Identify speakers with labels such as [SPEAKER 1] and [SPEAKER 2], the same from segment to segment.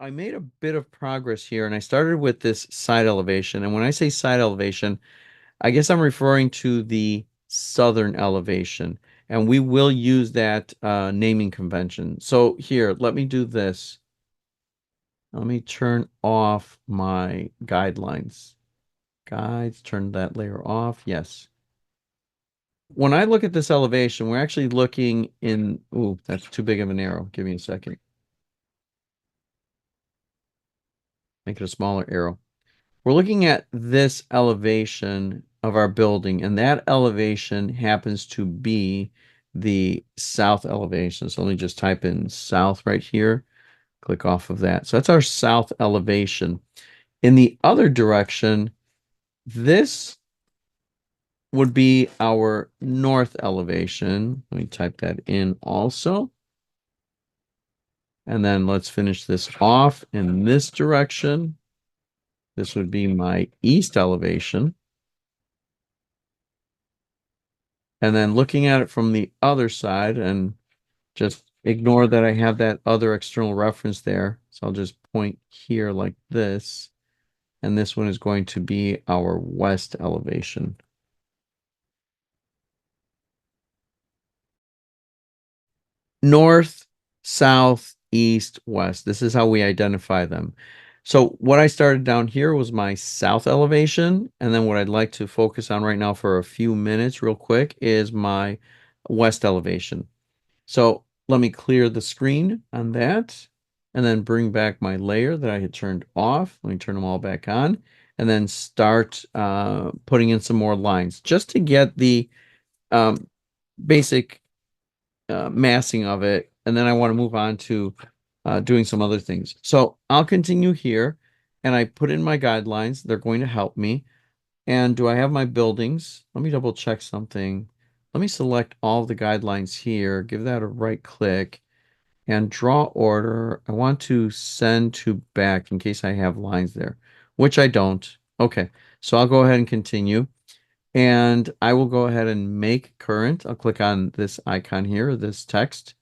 [SPEAKER 1] I made a bit of progress here, and I started with this side elevation. And when I say side elevation, I guess I'm referring to the southern elevation. And we will use that naming convention. So here, let me do this. Let me turn off my guidelines. Guides, turn that layer off. Yes. When I look at this elevation, we're actually looking in, ooh, that's too big of an arrow. Give me a second. Make it a smaller arrow. We're looking at this elevation of our building, and that elevation happens to be the south elevation. So let me just type in south right here, click off of that. So that's our south elevation. In the other direction, this would be our north elevation. Let me type that in also. And then let's finish this off in this direction. This would be my east elevation. And then looking at it from the other side, and just ignore that I have that other external reference there. So I'll just point here like this. And this one is going to be our west elevation. North, south, east, west. This is how we identify them. So what I started down here was my south elevation. And then what I'd like to focus on right now for a few minutes real quick is my west elevation. So let me clear the screen on that and then bring back my layer that I had turned off. Let me turn them all back on and then start putting in some more lines just to get the basic massing of it. And then I want to move on to doing some other things. So I'll continue here and I put in my guidelines. They're going to help me. And do I have my buildings? Let me double check something. Let me select all the guidelines here, give that a right click, and draw order. I want to send to back in case I have lines there, which I don't. Okay, so I'll go ahead and continue. And I will go ahead and make current. I'll click on this icon here, this text.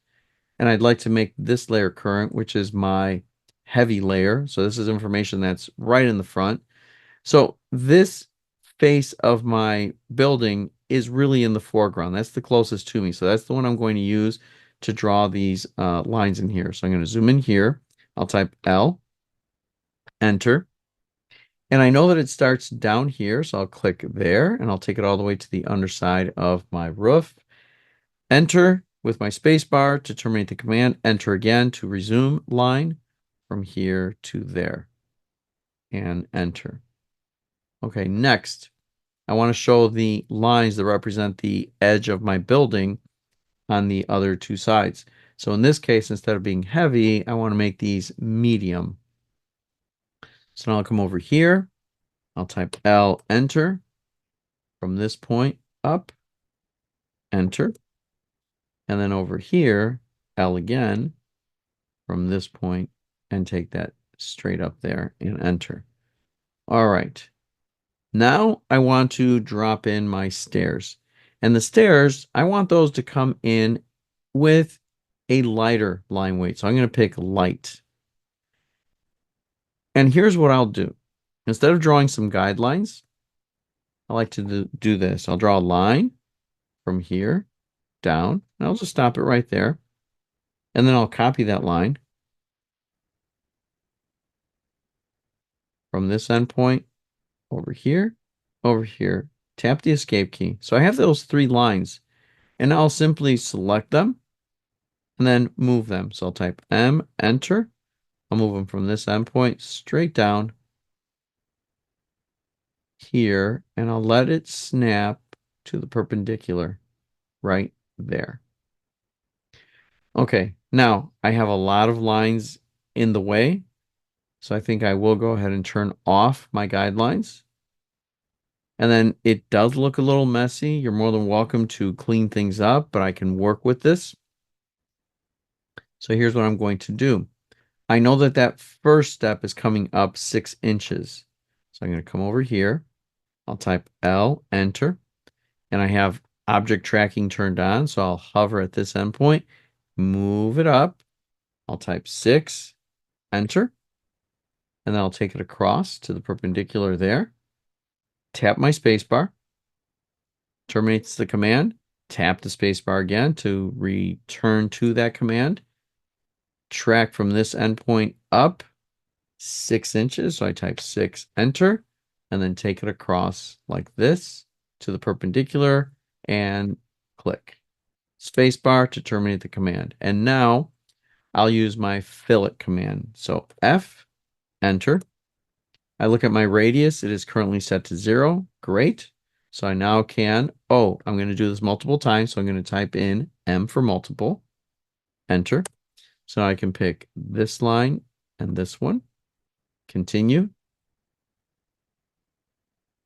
[SPEAKER 1] And I'd like to make this layer current, which is my heavy layer. So this is information that's right in the front. So this face of my building is really in the foreground. That's the closest to me. So that's the one I'm going to use to draw these lines in here. So I'm going to zoom in here. I'll type L, enter. And I know that it starts down here. So I'll click there and I'll take it all the way to the underside of my roof. Enter with my space bar to terminate the command. Enter again to resume line from here to there. And enter. Okay, next. I want to show the lines that represent the edge of my building on the other two sides. So in this case, instead of being heavy, I want to make these medium. So now I'll come over here. I'll type L, enter. From this point up, enter. And then over here, L again from this point and take that straight up there and enter. All right. Now I want to drop in my stairs. And the stairs, I want those to come in with a lighter line weight. So I'm going to pick light. And here's what I'll do. Instead of drawing some guidelines, I like to do this. I'll draw a line from here down, and I'll just stop it right there. And then I'll copy that line from this endpoint over here, tap the escape key. So I have those three lines, and I'll simply select them and then move them. So I'll type M, enter. I'll move them from this endpoint straight down here, and I'll let it snap to the perpendicular right there. Okay, now I have a lot of lines in the way, so I think I will go ahead and turn off my guidelines. And then it does look a little messy. You're more than welcome to clean things up, but I can work with this. So here's what I'm going to do. I know that that first step is coming up 6 inches. So I'm going to come over here. I'll type L, enter, and I have object tracking turned on. So I'll hover at this endpoint, move it up. I'll type 6, enter. and then I'll take it across to the perpendicular there. Tap my spacebar, terminates the command, tap the spacebar again to return to that command. Track from this endpoint up 6 inches. So I type 6, enter, and then take it across like this to the perpendicular and click. Spacebar to terminate the command. And now I'll use my fillet command. So F, enter. I look at my radius. It is currently set to 0. Great. So I now can, I'm going to do this multiple times. So I'm going to type in M for multiple, enter. So now I can pick this line and this one, continue,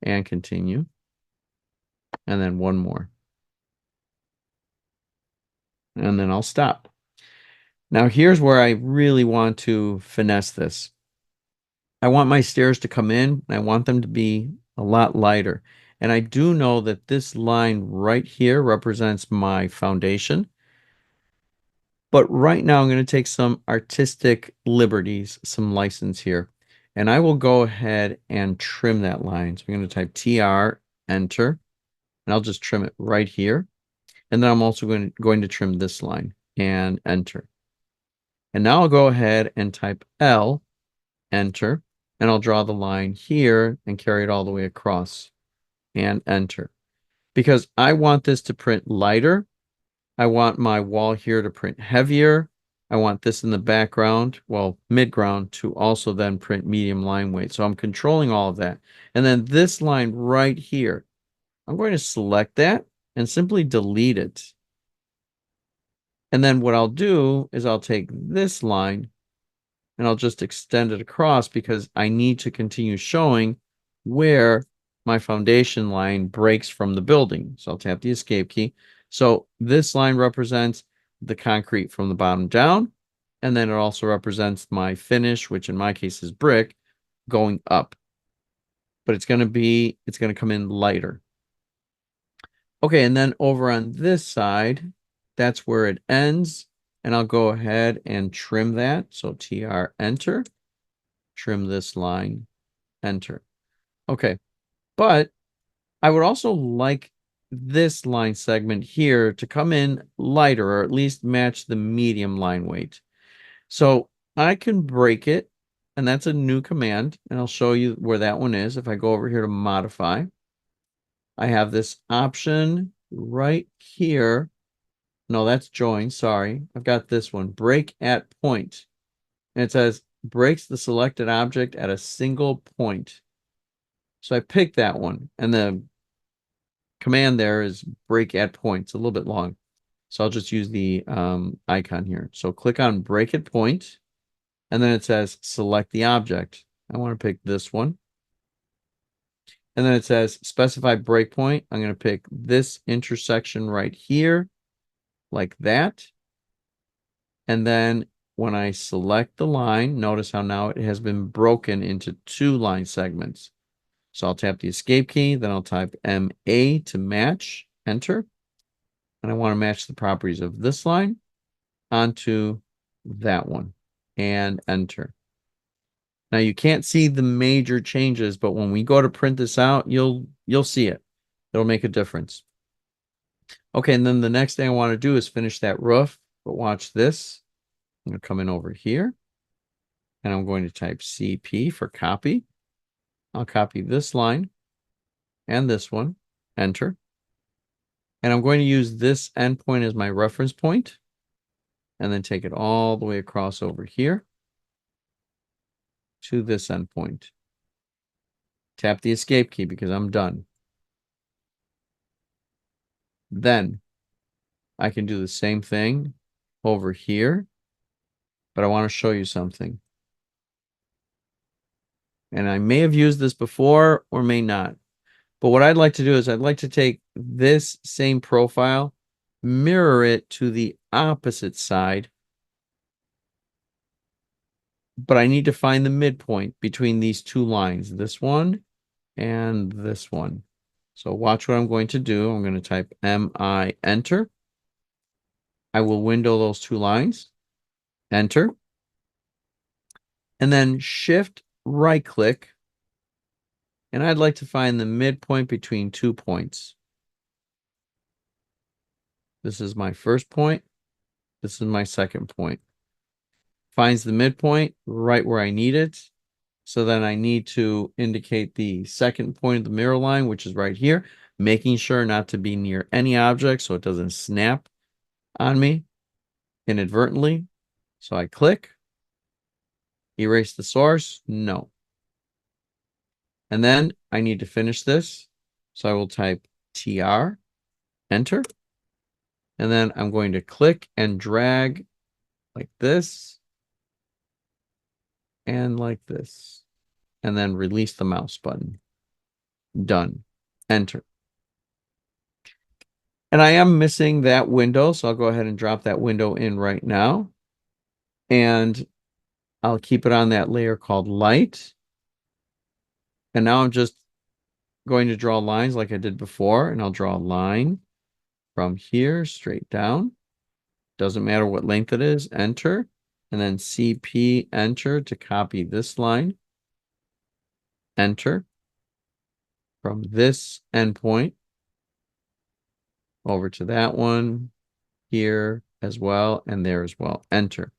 [SPEAKER 1] and continue, and then one more. And then I'll stop. Now here's where I really want to finesse this. I want my stairs to come in, and I want them to be a lot lighter. And I do know that this line right here represents my foundation. But right now I'm going to take some artistic liberties, some license here. And I will go ahead and trim that line. So I'm going to type TR, enter, and I'll just trim it right here. And then I'm also going to trim this line and enter. And now I'll go ahead and type L, enter, and I'll draw the line here and carry it all the way across and enter. Because I want this to print lighter. I want my wall here to print heavier. I want this in the background, well, midground, to also then print medium line weight. So I'm controlling all of that. And then this line right here, I'm going to select that and simply delete it. And then what I'll do is I'll take this line and I'll just extend it across because I need to continue showing where my foundation line breaks from the building. So I'll tap the escape key. So this line represents the concrete from the bottom down, and then it also represents my finish, which in my case is brick, going up. But it's going to come in lighter. Okay, and then over on this side, that's where it ends. And I'll go ahead and trim that. So TR, enter, trim this line, enter. Okay, but I would also like this line segment here to come in lighter, or at least match the medium line weight. So I can break it, and that's a new command, and I'll show you where that one is. If I go over here to modify, I have this option right here. No, that's join, sorry. I've got this one, break at point. And it says breaks the selected object at a single point. So I picked that one, and the command there is break at point. It's a little bit long. So I'll just use the icon here. So click on break at point, and then it says select the object. I want to pick this one. And then it says specify breakpoint. I'm going to pick this intersection right here, like that. And then when I select the line, notice how now it has been broken into 2 line segments. So I'll tap the escape key, then I'll type MA to match, enter. And I want to match the properties of this line onto that one and enter. Now you can't see the major changes, but when we go to print this out, you'll see it. It'll make a difference. Okay, and then the next thing I want to do is finish that roof, but watch this. I'm going to come in over here, and I'm going to type CP for copy. I'll copy this line and this one, enter. And I'm going to use this endpoint as my reference point, and then take it all the way across over here to this endpoint. Tap the escape key because I'm done. Then I can do the same thing over here, but I want to show you something. And I may have used this before or may not. But what I'd like to do is I'd like to take this same profile, mirror it to the opposite side, but I need to find the midpoint between these 2 lines, this one and this one. So watch what I'm going to do. I'm going to type MI, enter. I will window those 2 lines, enter. And then shift right click, and I'd like to find the midpoint between 2 points. This is my first point. This is my second point. Finds the midpoint right where I need it. So then I need to indicate the second point of the mirror line, which is right here, making sure not to be near any object so it doesn't snap on me inadvertently. So I click, erase the source, no. And then I need to finish this. So I will type TR, enter. And then I'm going to click and drag like this and like this. And then release the mouse button. Done. Enter. And I am missing that window, so I'll go ahead and drop that window in right now. And I'll keep it on that layer called light. And now I'm just going to draw lines like I did before, and I'll draw a line from here straight down. Doesn't matter what length it is, enter. And then CP, enter to copy this line. Enter. From this endpoint over to that one, here as well, and there as well. Enter.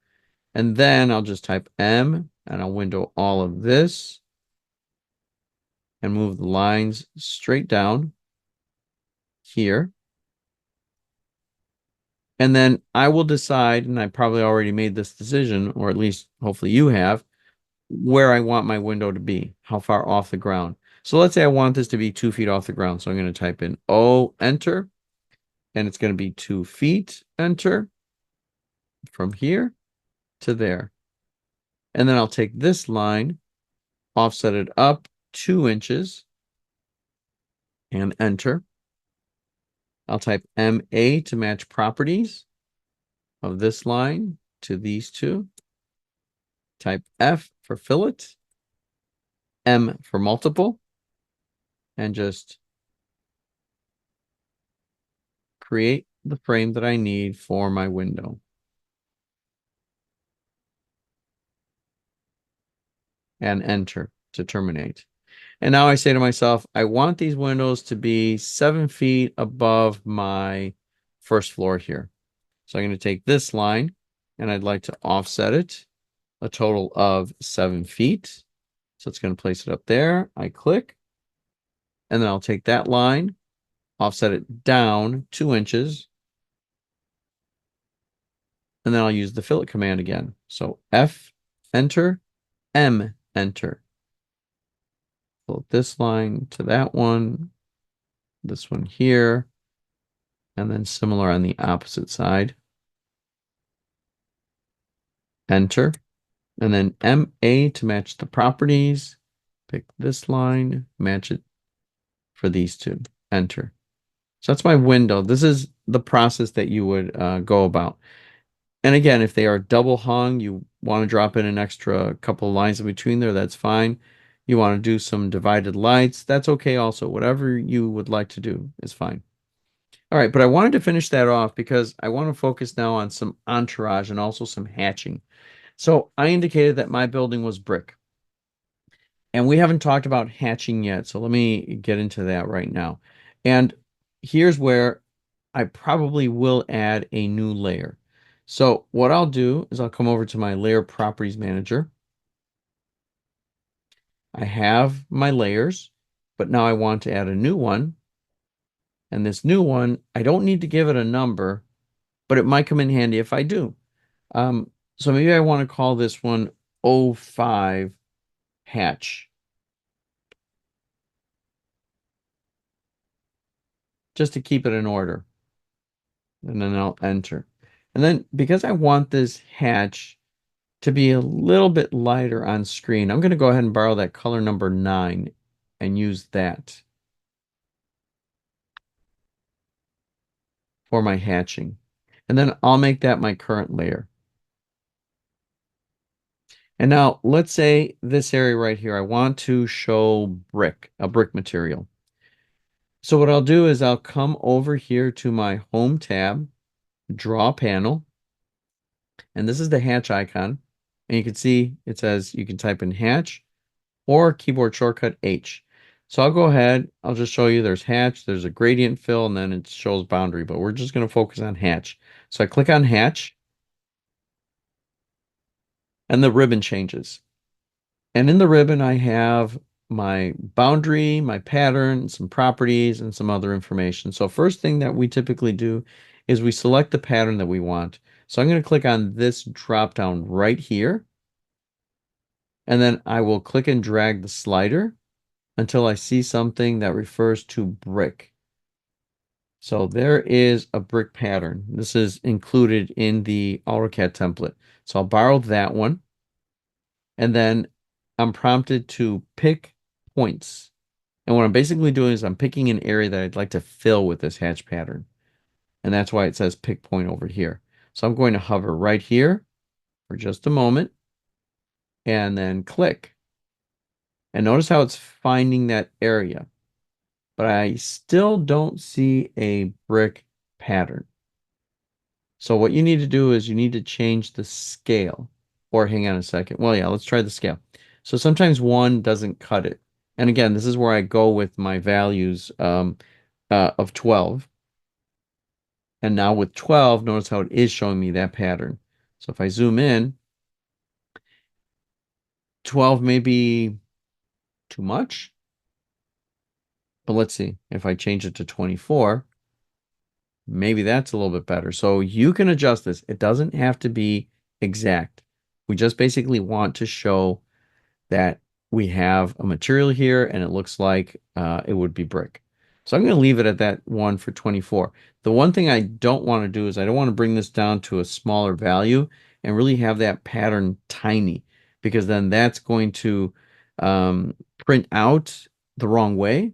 [SPEAKER 1] And then I'll just type M, and I'll window all of this and move the lines straight down here. And then I will decide, and I probably already made this decision, or at least hopefully you have, where I want my window to be, how far off the ground. So let's say I want this to be 2 feet off the ground. So I'm going to type in O, enter, and it's going to be 2 feet, enter, from here to there. And then I'll take this line, offset it up 2 inches, and enter. I'll type MA to match properties of this line to these two. Type F for fillet, M for multiple, and just create the frame that I need for my window. And enter to terminate. And now I say to myself, I want these windows to be 7 feet above my first floor here. So I'm going to take this line and I'd like to offset it a total of 7 feet. So it's going to place it up there. I click, and then I'll take that line, offset it down 2 inches, and then I'll use the fillet command again. So F, enter, M, enter. Pull this line to that one, this one here, and then similar on the opposite side. Enter, and then MA to match the properties. Pick this line, match it for these two. Enter. So that's my window. This is the process that you would go about. And again, if they are double hung, you want to drop in an extra couple of lines in between there, that's fine. You want to do some divided lights, that's okay also. Whatever you would like to do is fine. All right, but I wanted to finish that off because I want to focus now on some entourage and also some hatching. So I indicated that my building was brick. And we haven't talked about hatching yet, so let me get into that right now. And here's where I probably will add a new layer. So what I'll do is I'll come over to my layer properties manager. I have my layers, but now I want to add a new one. And this new one, I don't need to give it a number, but it might come in handy if I do. So maybe I want to call this one 05 hatch. Just to keep it in order. And then I'll enter. And then because I want this hatch to be a little bit lighter on screen, I'm going to go ahead and borrow that color number 9 and use that for my hatching. And then I'll make that my current layer. And now let's say this area right here, I want to show brick, a brick material. So what I'll do is I'll come over here to my home tab, draw panel, and this is the hatch icon. And you can see it says you can type in hatch, or keyboard shortcut H. So I'll go ahead, I'll just show you there's hatch, there's a gradient fill, and then it shows boundary, but we're just going to focus on hatch. So I click on hatch, and the ribbon changes. And in the ribbon, I have my boundary, my pattern, some properties, and some other information. So first thing that we typically do is we select the pattern that we want. So I'm going to click on this drop down right here, and then I will click and drag the slider until I see something that refers to brick. So there is a brick pattern. This is included in the AutoCAD template. So I'll borrow that one. And then I'm prompted to pick points. And what I'm basically doing is I'm picking an area that I'd like to fill with this hatch pattern. And that's why it says pick point over here. So I'm going to hover right here for just a moment and then click. And notice how it's finding that area. But I still don't see a brick pattern. So what you need to do is you need to change the scale. Or hang on a second. Well, yeah, let's try the scale. So sometimes one doesn't cut it. And again, this is where I go with my values of 12. And now with 12, notice how it is showing me that pattern. So if I zoom in, 12 may be too much. But let's see. If I change it to 24, maybe that's a little bit better. So you can adjust this. It doesn't have to be exact. We just basically want to show that we have a material here and it looks like it would be brick. So I'm going to leave it at that one for 24. The one thing I don't want to do is I don't want to bring this down to a smaller value and really have that pattern tiny, because then that's going to print out the wrong way.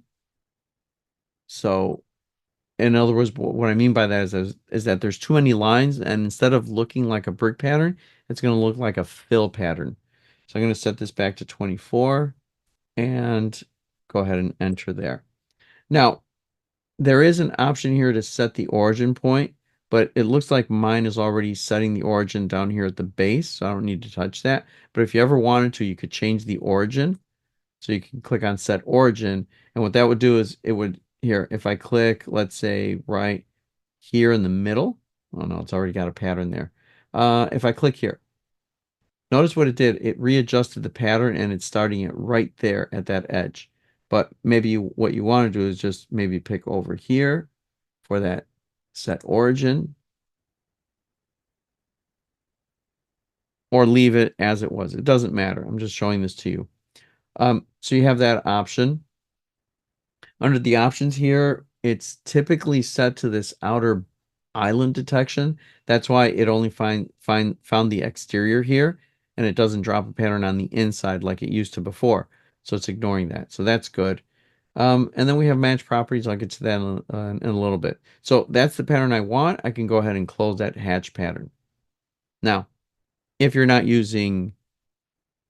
[SPEAKER 1] So in other words, what I mean by that is that there's too many lines, and instead of looking like a brick pattern, it's going to look like a fill pattern. So I'm going to set this back to 24 and go ahead and enter there. Now, there is an option here to set the origin point, but it looks like mine is already setting the origin down here at the base, so I don't need to touch that. But if you ever wanted to, you could change the origin. So you can click on set origin, and what that would do is it would, here, if I click, let's say right here in the middle, oh no, it's already got a pattern there. If I click here, notice what it did. It readjusted the pattern and it's starting it right there at that edge. But maybe what you want to do is just maybe pick over here for that set origin, or leave it as it was. It doesn't matter. I'm just showing this to you. So you have that option. Under the options here, it's typically set to this outer island detection. That's why it only found the exterior here, and it doesn't drop a pattern on the inside like it used to before. So it's ignoring that. So that's good. And then we have match properties. I'll get to that in a little bit. So that's the pattern I want. I can go ahead and close that hatch pattern. Now, if you're not using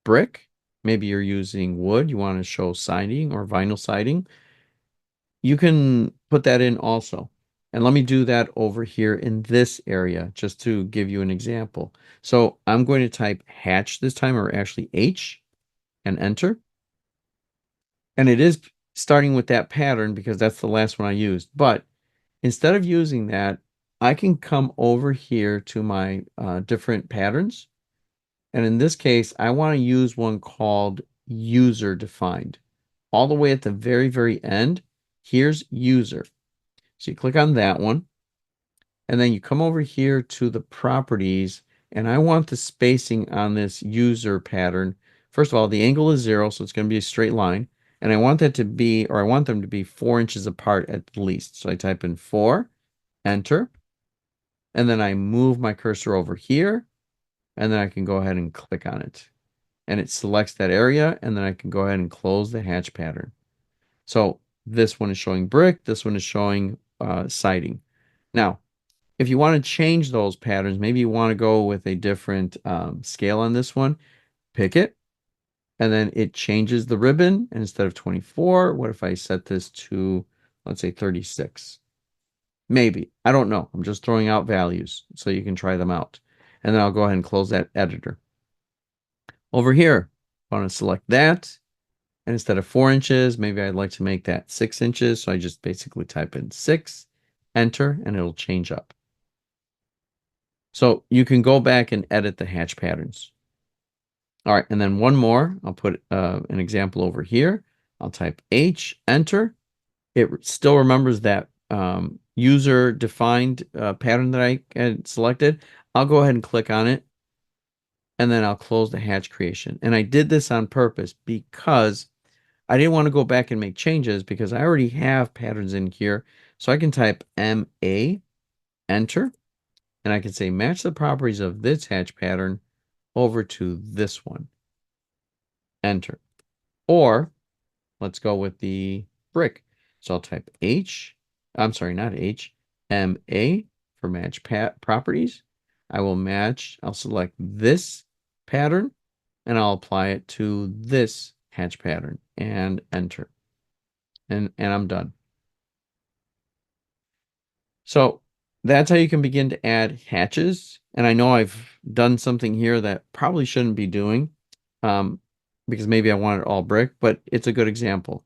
[SPEAKER 1] brick, maybe you're using wood, you want to show siding or vinyl siding, you can put that in also. And let me do that over here in this area, just to give you an example. So I'm going to type hatch this time, or actually H, and enter. And it is starting with that pattern because that's the last one I used. But instead of using that, I can come over here to my different patterns. And in this case, I want to use one called user defined. All the way at the very, very end, here's user. So you click on that one, and then you come over here to the properties, and I want the spacing on this user pattern. First of all, the angle is 0, so it's going to be a straight line. And I want that to be, or I want them to be 4 inches apart at least. So I type in 4, enter, and then I move my cursor over here, and then I can go ahead and click on it. And it selects that area, and then I can go ahead and close the hatch pattern. So this one is showing brick, this one is showing siding. Now, if you want to change those patterns, maybe you want to go with a different scale on this one, pick it, and then it changes the ribbon. And instead of 24, what if I set this to, let's say 36? Maybe. I don't know. I'm just throwing out values so you can try them out. And then I'll go ahead and close that editor. Over here, I want to select that. And instead of 4 inches, maybe I'd like to make that 6 inches. So I just basically type in 6, enter, and it'll change up. So you can go back and edit the hatch patterns. All right, and then one more. I'll put an example over here. I'll type H, enter. It still remembers that user-defined pattern that I had selected. I'll go ahead and click on it, and then I'll close the hatch creation. And I did this on purpose because I didn't want to go back and make changes because I already have patterns in here. So I can type MA, enter, and I can say match the properties of this hatch pattern over to this one, enter. Or let's go with the brick. So I'll type I'm sorry, not H, MA for match properties. I'll select this pattern and I'll apply it to this hatch pattern and enter. And I'm done. So that's how you can begin to add hatches. And I know I've done something here that probably shouldn't be doing because maybe I want it all brick, but it's a good example.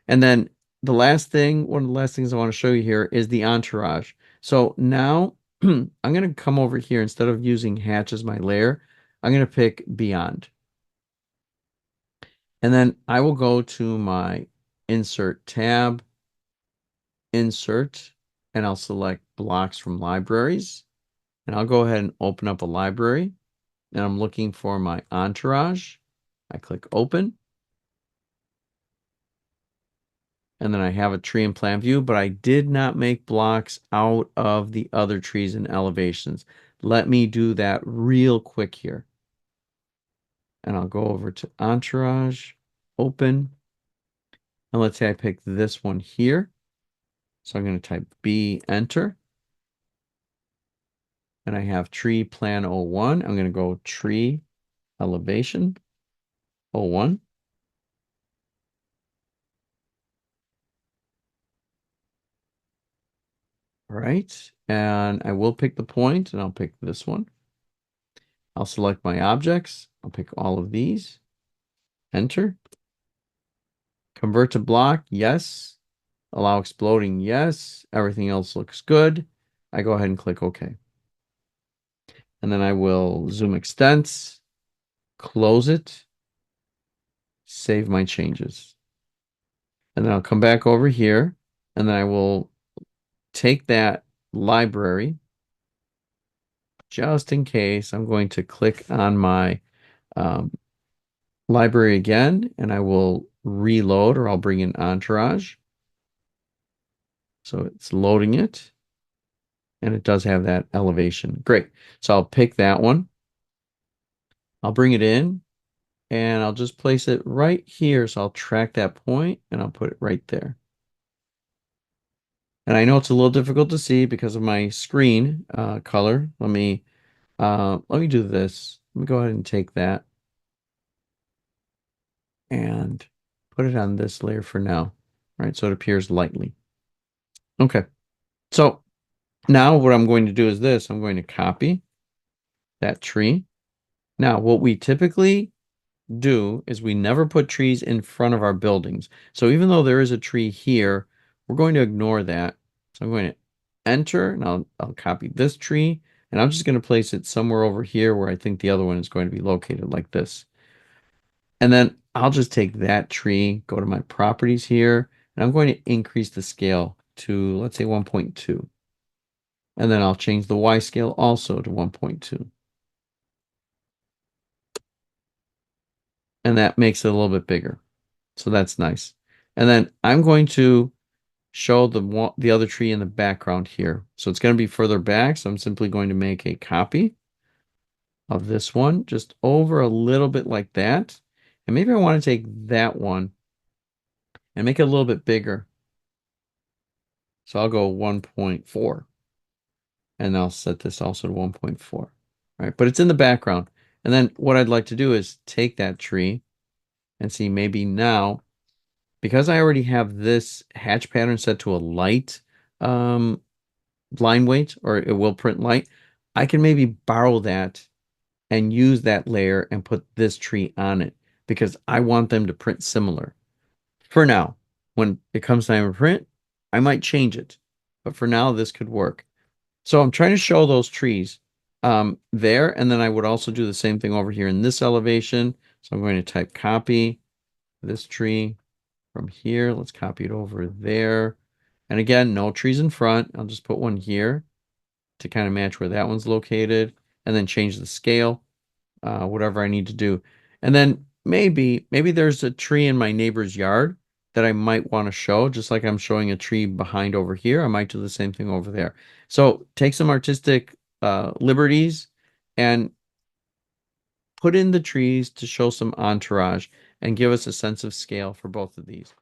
[SPEAKER 1] And then one of the last things I want to show you here is the entourage. So now I'm going to come over here instead of using hatch as my layer, I'm going to pick beyond. And then I will go to my insert tab, insert, and I'll select blocks from libraries. And I'll go ahead and open up a library. And I'm looking for my entourage. I click open. And then I have a tree and plan view, but I did not make blocks out of the other trees and elevations. Let me do that real quick here. And I'll go over to entourage, open. And let's say I pick this one here. So I'm going to type B, enter. And I have tree plan 01. I'm going to go tree elevation 01. All right. And I will pick the point and I'll pick this one. I'll select my objects. I'll pick all of these. Enter. Convert to block. Yes. Allow exploding. Yes. Everything else looks good. I go ahead and click OK. And then I will zoom extents, close it, save my changes. And then I'll come back over here and then I will take that library. Just in case, I'm going to click on my library again, and I will reload, or I'll bring in entourage. So it's loading it, and it does have that elevation. Great. So I'll pick that one. I'll bring it in, and I'll just place it right here. So I'll track that point, and I'll put it right there. And I know it's a little difficult to see because of my screen color. Let me do this. Let me go ahead and take that and put it on this layer for now. Right, so it appears lightly. Okay, so now what I'm going to do is this. I'm going to copy that tree. Now, what we typically do is we never put trees in front of our buildings. So even though there is a tree here, we're going to ignore that. So I'm going to enter, and I'll copy this tree, and I'm just going to place it somewhere over here where I think the other one is going to be located, like this. And then I'll just take that tree, go to my properties here, and I'm going to increase the scale to, let's say, 1.2. And then I'll change the Y scale also to 1.2. And that makes it a little bit bigger. So that's nice. And then I'm going to show the other tree in the background here. So it's going to be further back. So I'm simply going to make a copy of this one just over a little bit like that. And maybe I want to take that one and make it a little bit bigger. So I'll go 1.4. And I'll set this also to 1.4. Right? But it's in the background. And then what I'd like to do is take that tree and see maybe now, because I already have this hatch pattern set to a light line weight, or it will print light, I can maybe borrow that and use that layer and put this tree on it. because I want them to print similar. For now, when it comes time to print, I might change it. But for now, this could work. So I'm trying to show those trees there, and then I would also do the same thing over here in this elevation. So I'm going to type copy this tree from here. Let's copy it over there. And again, no trees in front. I'll just put one here to kind of match where that one's located, and then change the scale, whatever I need to do. And then maybe there's a tree in my neighbor's yard that I might want to show, just like I'm showing a tree behind over here. I might do the same thing over there. So take some artistic liberties and put in the trees to show some entourage and give us a sense of scale for both of these.